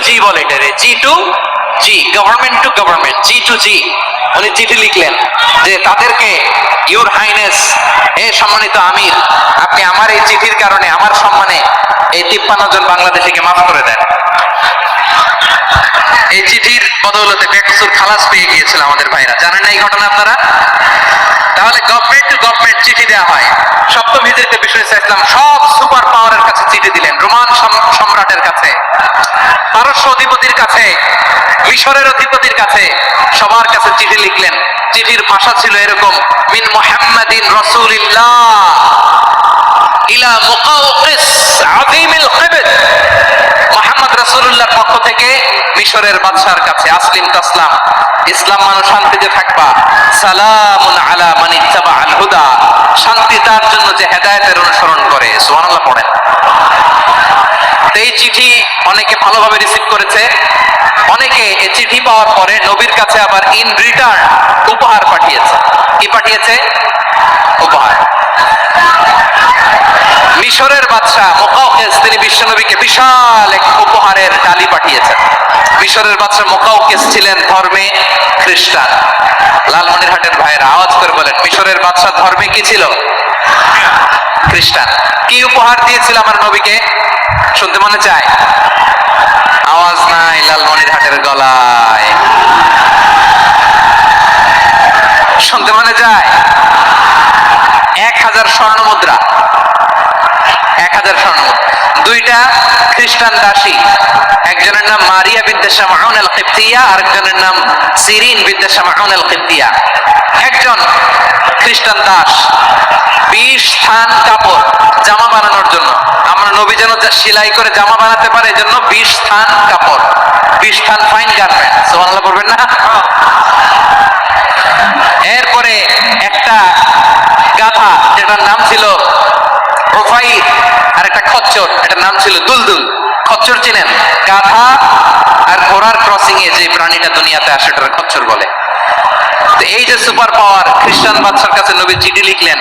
জি বলে এটারে, G to G, government to government, G to G. উনি চিঠি লিখলেন যে তাদেরকে, ইউর হাইনেস, হে সম্মানিত আমির, আপনি আমার এই চিঠির কারণে আমার সম্মানে এই 53 জন বাংলাদেশিকে মাফ করে দেন। এই চিঠির বদৌলতে বেকসুর খালাস পেয়ে গিয়েছিল আমাদের ভাইরা, জানেন না এই ঘটনা আপনারা? তাহলে গভর্নমেন্ট টু গভর্নমেন্ট চিঠি দেওয়া হয়। সপ্তম হিজরিতে বিষ্ণু ইসলাম সব সুপার পাওয়ারের কাছে চিঠি দিলেন, রোমান সম্রাটের কাছে, পারস্য অধিপতির কাছে, মিশরের অধিপতির কাছে, সবার কাছে চিঠি লিখলেন। চিঠির ভাষা ছিল এরকম, মিন মুহাম্মাদিন রাসূলিল্লাহ ইলা মুকাওকিস আযীমিল কিবত, মুহাম্মদ রাসূলুল্লাহর পক্ষ থেকে মিশরের বাদশার কাছে, আসলিম তাসলাম, ইসলাম মানো শান্তিতে থাকবা, সালামুন আলা মান ইত্তাবাআল হুদা, শান্তি তার জন্য যে হেদায়েতের অনুসরণ করে। সুবহানাল্লাহ পড়েন। এই চিঠি অনেকে ভালোভাবে রিসিভ করেছে, অনেকে এই চিঠি পাওয়ার পরে নবীর কাছে আবার ইন রিটার্ন উপহার পাঠিয়েছে। কি পাঠিয়েছে? উপহার। মিশরের বাদশা মুকাওকিস তিনি বিশ্বনবীকে বিশাল এক উপহারের ডালি পাঠিয়েছেন। মিশরের বাদশা মুকাওকিস ছিলেন ধর্মে খ্রিস্টান। লালমনিরহাটের ভাইয়েরা আওয়াজ করে বলেন, মিশরের বাদশা ধর্মে কি ছিল? খ্রিস্টান। কি উপহার দিয়েছিল আমার নবীকে? শুনতে মনে চায়? আওয়াজ নাই লালমনিরহাটের গলায়, শুনতে মনে যায়? 1000 স্বর্ণ মুদ্রা, 1000 স্বর্ণ মুদ্রা। দুইটা খ্রিস্টান দাসী, একজনের নাম মারিয়া বিনতে শামউন আল কিবতিয়া, আরেকজনের নাম সিরিন বিনতে শামউন আল কিবতিয়া। একজন খ্রিস্টান দাস 20 থান কাপড় জামা বানানোর জন্য, আমরা নবী যেন সেলাই করে জামা বানাতে পারে এজন্য 20 থান কাপড়, 20 থান ফাইন গার্মেন্ট। সুবহানাল্লাহ পড়বেন না? এরপরে একটা গাধা যেটার নাম ছিল রুফাইদ, আর একটা খচ্চর, এটার নাম ছিল দুলদুল। খচ্চর চিনেন? গাধা আর ঘোড়ার ক্রসিং এ যে প্রাণীটা দুনিয়াতে আসে সেটার খচ্চর বলে। তো এই যে সুপার পাওয়ার খ্রিস্টান বাদশার কাছে নবী চিঠি লিখলেন,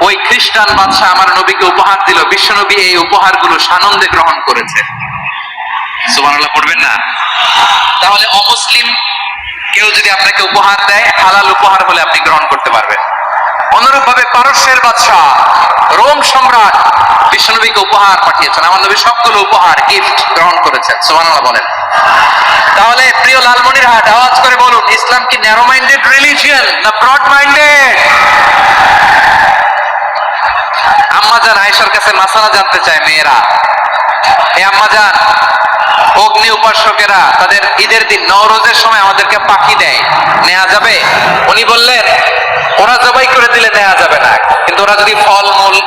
ওই খ্রিস্টান বাদশা আমার নবীকে উপহার দিল। বিশ্বনবী এই উপহারগুলো সানন্দে গ্রহণ করেছে। সুবহানাল্লাহ পড়বেন না? তাহলে অমুসলিম কেউ যদি আপনাকে উপহার দেয়, হালাল উপহার হলে আপনি গ্রহণ করতে পারবেন। অনুরূপ ভাবে পারস্যের বাদশাহ, রোম সম্রাট বিশ্বনবীকে উপহার পাঠিয়েছেন। আমার নবী সবগুলো উপহার, গিফট গ্রহণ করেছেন। সুবহানাল্লাহ বলেন। তাহলে প্রিয় লালমনিরহাট, আওয়াজ করে বলুন, ইসলাম কি ন্যারো মাইন্ডেড রিলিজিয়ন না ব্রড মাইন্ডেড? আম্মাজান আয়েশার কাছে মাসালা জানতে চায় মেয়েরা, এ আম্মাজান, অগ্নি উপাসকেরা তাদের ঈদের দিন নওরোজের সময় আমাদেরকে পাখি দেয়, নেওয়া যাবে? উনি বললেন, ওরা জবাই করে দিলে নেওয়া যাবে না, কিন্তু ওরা যদি ফল মূল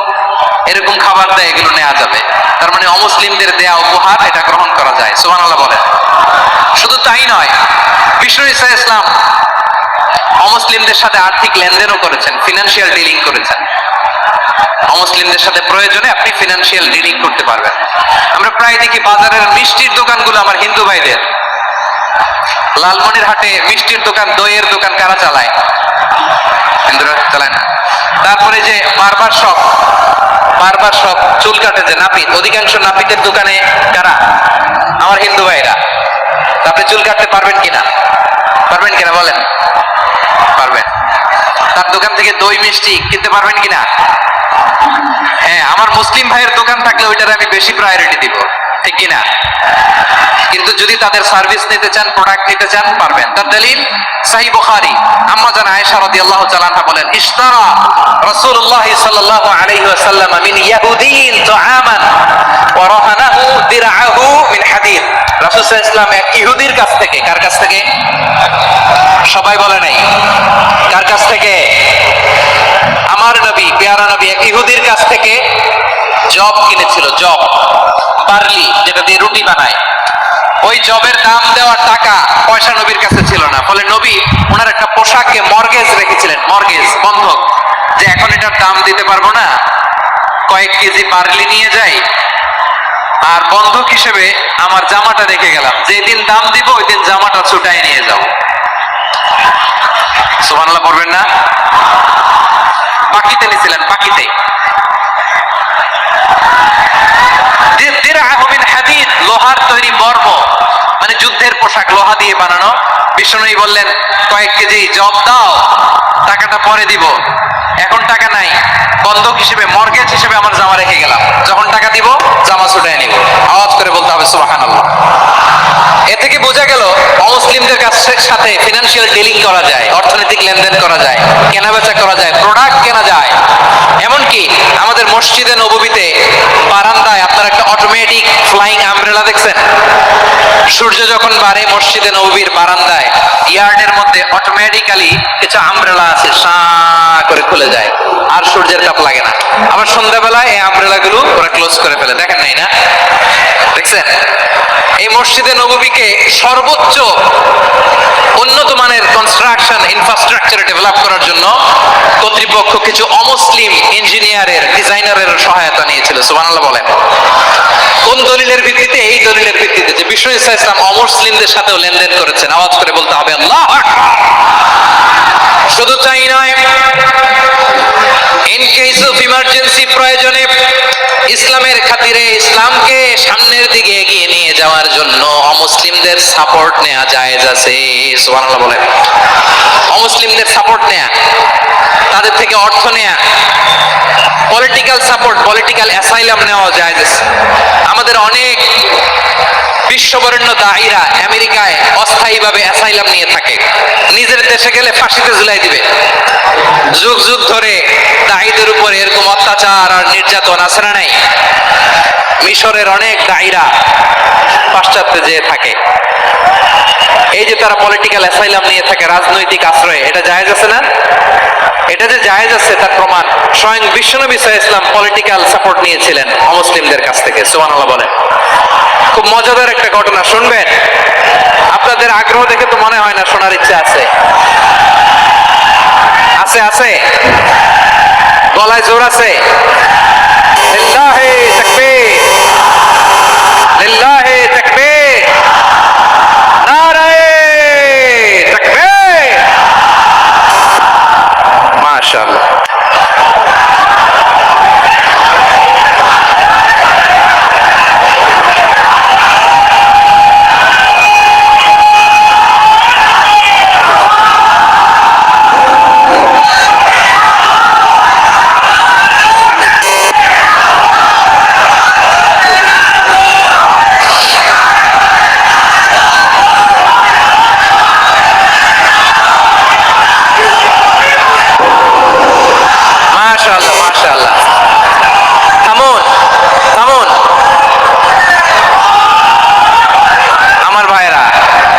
এরকম খাবার দেয় এগুলো নেওয়া যাবে। তার মানে অমুসলিমদের দেয়া উপহার এটা গ্রহণ করা যায়। সুবহানাল্লাহ বলেন। শুধু তাই নয়, বিষ্ণু ঈসা ইসলাম অমুসলিমদের সাথে আর্থিক লেনদেনও করেছেন, ফিনান্সিয়াল ডিলিং করেছেন। অমুসলিমদের সাথে প্রয়োজনে আপনি ফিনান্সিয়াল ডিলিং করতে পারবেন। আমরা প্রায় দেখি বাজারের মিষ্টির দোকানগুলো আমার হিন্দু ভাইদের। লালমনিরহাটে মিষ্টির দোকান, দইয়ের দোকান কারা চালায়? হিন্দুরা চালায় না। তারপরে যে বারবার শপ, চুল কাটে যে নাপিত, অধিকাংশ নাপিতের দোকানে কারা? আমার হিন্দু ভাইরা। আপনি চুল কাটতে পারবেন কিনা? পারবেন কিনা বলেন? পারবেন। তার দোকান থেকে দই মিষ্টি কিনতে পারবেন কিনা? হ্যাঁ, আমার মুসলিম ভাইয়ের দোকান থাকলে ওইটার আমি বেশি প্রায়োরিটি দিব, ঠিক কিনা? কিন্তু যদি তাদের সার্ভিস নিতে চান, প্রোডাক্ট নিতে চান, পারবেন। তার দলিল সহিহ বুখারী, আম্মা জান আয়েশা রাদিয়াল্লাহু তাআলা আনহা বলেন, ইশতারা রাসূলুল্লাহ সাল্লাল্লাহু আলাইহি ওয়াসাল্লাম মিন ইয়াহুদিয়িন তুআমান ওয়া রাহানাহু দিরআহু মিন হাদীদ। রাসূল সাল্লাল্লাহু আলাইহি ওয়াসাল্লাম এক ইহুদির কাছ থেকে, কার কাছ থেকে? সবাই বলে নাই, কার কাছ থেকে? আমার নবী, পেয়ারা নবী এক ইহুদির কাছ থেকে জব কিনেছিল, জব, বার্লি, যেটা দিয়ে রুটি বানায়। ওই জবের দাম দেওয়ার টাকা পয়সা নবীর কাছে ছিল না, ফলে নবী ওনার একটা পোশাককে মর্গেজ রেখেছিলেন, মর্গেজ, বন্ধক, যে এখন এটার দাম দিতে পারবো না, কয়েক কেজি বার্লি নিয়ে যাই আর বন্ধক হিসেবে আমার জামাটা রেখে গেলাম, যেদিন দাম দিব ওই দিন জামাটা ছুটাই নিয়ে যাও। সুবহানাল্লাহ পড়বেন না? বাকিতে নিছিলেন, বাকিতে। দিরআহু মিন হাদীদ, লোহার তৈরি বর্ম, স্টিলের পোশাক, লোহা দিয়ে বানানো। বিষ্ণুনবী বললেন, কয়েক কেজি জব দাও, টাকাটা পরে দিব, এখন টাকা নাই, বন্ধক হিসেবে, মর্গেজ হিসেবে আমার জামা রেখে গেলাম, যখন টাকা দিব জামা ছুটায় নিব। আওয়াজ করে বলতে হবে সুবহানাল্লাহ। এ থেকে বোঝা গেল অমুসলিমদের সাথে ফিনান্সিয়াল ডিলিং করা যায়, অর্থনৈতিক লেনদেন করা যায়, কেনাবেচা করা যায়, প্রোডাক্ট কেনা যায়। এমনকি আমাদের মসজিদে নববীতে বারান্দায় আপনার একটা অটোমেটিক ফ্লাইং আমব্রেলা দেখছেন? সূর্য যখন বাড়ে মসজিদে নববীর বারান্দায় ইয়ার্ডের মধ্যে অটোমেটিক্যালি কিছু আমব্রেলা আছে, সা করে খুলে যায়, আর সূর্যের তাপ লাগে না। আবার সন্ধ্যাবেলায় এই আমব্রেলা গুলো ওরা ক্লোজ করে ফেলে, দেখেন নাই না? দেখছেন? এই মসজিদে নববীকে সর্বোচ্চ উন্নত মানের কনস্ট্রাকশন ইনফ্রাস্ট্রাকচার ডেভেলপ করার জন্য কর্তৃপক্ষ কিছু অমুসলিম ইঞ্জিনিয়ারের, ডিজাইনারের সহায়তা নিয়েছিল। সুবহানাল্লাহ বলেন। কোন দলিলের ভিত্তিতে? এই দলিলের ভিত্তিতে যে বিষ্ণু ঈসা ইসলাম অমুসলিমদের সাথেও লেনদেন করেছেন। আওয়াজ করে বলতে হবে আল্লাহু আকবার। শুধু তাই নয়, ইন কেস অফ ইমার্জেন্সি, প্রয়োজনে ইসলামের খাতিরে, ইসলামকে সামনের দিকে এগিয়ে নিয়ে যাওয়ার জন্য অমুসলিমদের সাপোর্ট নেওয়া জায়েজ আছে। সুবহানাল্লাহ বলেন। অমুসলিমদের সাপোর্ট নেয়া, তাদের থেকে অর্থ নেয়া, পলিটিক্যাল সাপোর্ট, পলিটিক্যাল অ্যাসাইলাম নেওয়া জায়েজ আছে। আমাদের অনেক বিশ্ববরেণ্য দায়ীরা আমেরিকায় অস্থায়ীভাবে অ্যাসাইলাম নিয়ে থাকে, নিজের দেশে গেলে ফাঁসিতে ঝুলাই দিবে। যুগ যুগ ধরে দায়ীদের উপর এরকম অত্যাচার আর নির্যাতন আছে না নাই? মিশরের অনেক দায়ীরা পাশ্চাত্যে যেয়ে থাকে, এই যে তারা পলিটিক্যাল অ্যাসাইলাম নিয়ে থাকে, রাজনৈতিক আশ্রয়, এটা জায়েজ আছে না? এটা যে জায়েজ আছে তার প্রমাণ স্বয়ং বিশ্বনবী সাল্লাল্লাহু আলাইহি ওয়াসাল্লাম পলিটিক্যাল সাপোর্ট নিয়েছিলেন অমুসলিমদের কাছ থেকে। সুবহানাল্লাহ বলেন। খুব মজাদার একটা ঘটনা, শুনবেন? আপনাদের আগ্রহ দেখে তো মনে হয় না শোনার ইচ্ছা আছে। আছে আছে, গলায় জোর আছে। লিল্লাহি তাকবীর, লিল্লাহি তাকবীর, নারায়ে তাকবীর। মাশাআল্লাহ। মাশাআল্লাহ মাশাআল্লাহ। থামুন থামুন আমার ভাইরা।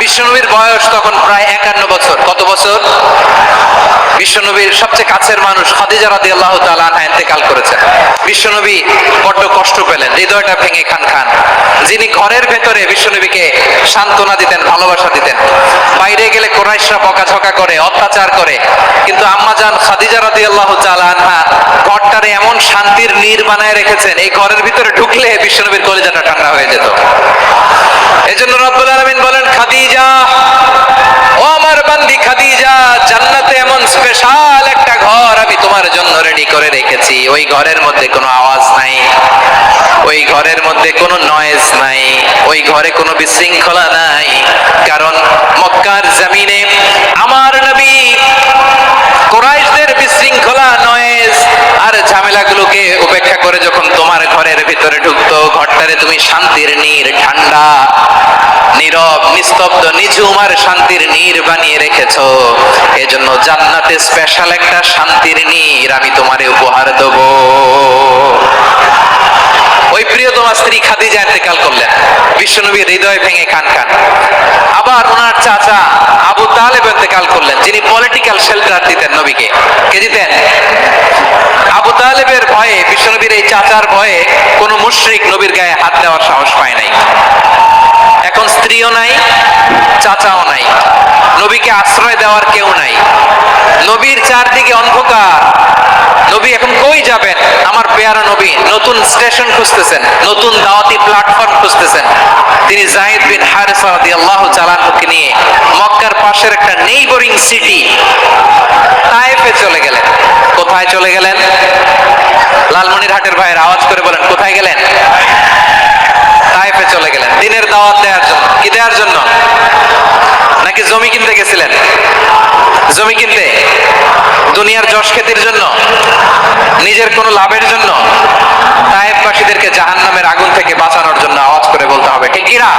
বিশ্বনবীর বয়স তখন প্রায় 51 বছর। কত বছর? বিশ্বনবীর সবচেয়ে কাছের মানুষ খাদিজা রাদিয়াল্লাহু তাআলা আনহা ইন্তেকাল করেছেন। বিশ্বনবী বড্ড কষ্ট পেলেন, হৃদয়টা ভেঙে খান খান। যিনি ঘরের ভেতরে বিশ্বনবীকে সান্ত্বনা দিতেন, ভালোবাসা দিতেন, বাইরে গেলে কুরাইশরা বকাঝকা করে, অত্যাচার করে, কিন্তু আম্মাজান খাদিজা রাদিয়াল্লাহু তাআলা আনহা ঘরটারে এমন শান্তির নীড় বানায় রেখেছেন, এই ঘরের ভিতরে ঢুকলে বিশ্বনবীর কলিজাটা ঠান্ডা হয়ে যেত। এজন্য রব্বুল আলামিন বলেন, খাদিজা, ও আমার বান্দি খাদিজা, জান্নাতে এমন স্পেশাল একটা ঘর আমি তোমার জন্য রেডি করে রেখেছি। ওই ঘরের মধ্যে কোনো আওয়াজ নাই, ওই ঘরের মধ্যে কোনো নয়েজ নাই, ওই ঘরে কোনো বিশৃঙ্খলা নাই। কারণ মক্কার জমিনে আমার নবী কুরাইশদের বিশৃঙ্খলা, নয়েজ আর ঝামেলাগুলোকে উপেক্ষা করে যখন তোমার ঘরের ভিতরে ঢুকতো, ঘরটারে তুমি শান্তির নীড়, ঠান্ডা, নীরব, নিস্তব্ধ, নিঝুম আর শান্তির নীড় বানিয়ে রেখেছো। এজন্য জান্নাতে স্পেশাল একটা শান্তির নীড় আমি তোমারে উপহার দেব। ওই প্রিয়তমা স্ত্রী খাদিজা ইন্তেকাল করলেন, বিশ্বনবীর হৃদয় ভেঙে খান খান। আবার ওনার চাচা আবু তালেব ইন্তেকাল করলেন, যিনি পলিটিক্যাল শেল্টার দিতেন নবীকে। কে দিতেন? আবু তালেবের ভয়ে, বিশ্বনবীর এই চাচার ভয়ে কোন মুশরিক নবীর গায়ে হাত দেওয়ার সাহস পায় নাই। এখন স্ত্রীও নাই, চাচাও নাই, নবীকে আশ্রয় দেওয়ার কেউ নাই, নবীর চারদিকে অন্ধকার। নবী এখন কই যাবেন? আমার পেয়ারা নবী নতুন স্টেশন খুঁজতেছেন, নতুন দাওয়াতি প্ল্যাটফর্ম খুঁজতেছেন। তিনি যায়েদ বিন হারিসা রাদিয়াল্লাহু তাআলা আনহুকে নিয়ে মক্কার পাশের একটা নেইবরিং সিটি তায়েফে চলে গেলেন। কোথায় চলে গেলেন? লালমনিরহাটের ভাইয়ের আওয়াজ করে বলেন, কোথায় গেলেন? তায়েফে চলে গেলেন দিনের দাওয়াত দেওয়ার জন্য। কি দেওয়ার জন্য? নাকি জমি কিনতে গেছিলেন? জমি কিনতে, দুনিয়ার যশ খ্যাতির জন্য, নিজের কোনো লাভের জন্য? তায়েফবাসীদেরকে জাহান্নামের আগুন থেকে বাঁচানোর জন্য আওয়াজ করে বলতে হবে, ঠিক কিনা?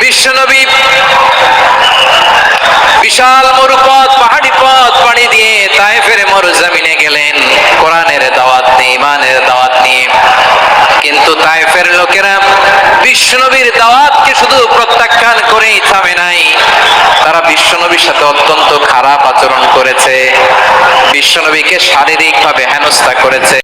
বিশ্বনবী বিশাল মরুপথ, পাহাড়ি পথ পাড়ি দিয়ে তায়েফের মরুজমিনে গেলেন কোরআনের দাওয়াত নিয়ে, ইমানের দাওয়াত নিয়ে। কিন্তু তায়েফের লোকেরা বিশ্বনবীর দাওয়াতকে শুধু প্রত্যাখ্যান করেই থামে নাই, তারা বিশ্বনবীর সাথে অত্যন্ত খারাপ আচরণ করেছে, বিশ্বনবীকে শারীরিকভাবে হেনস্থা করেছে।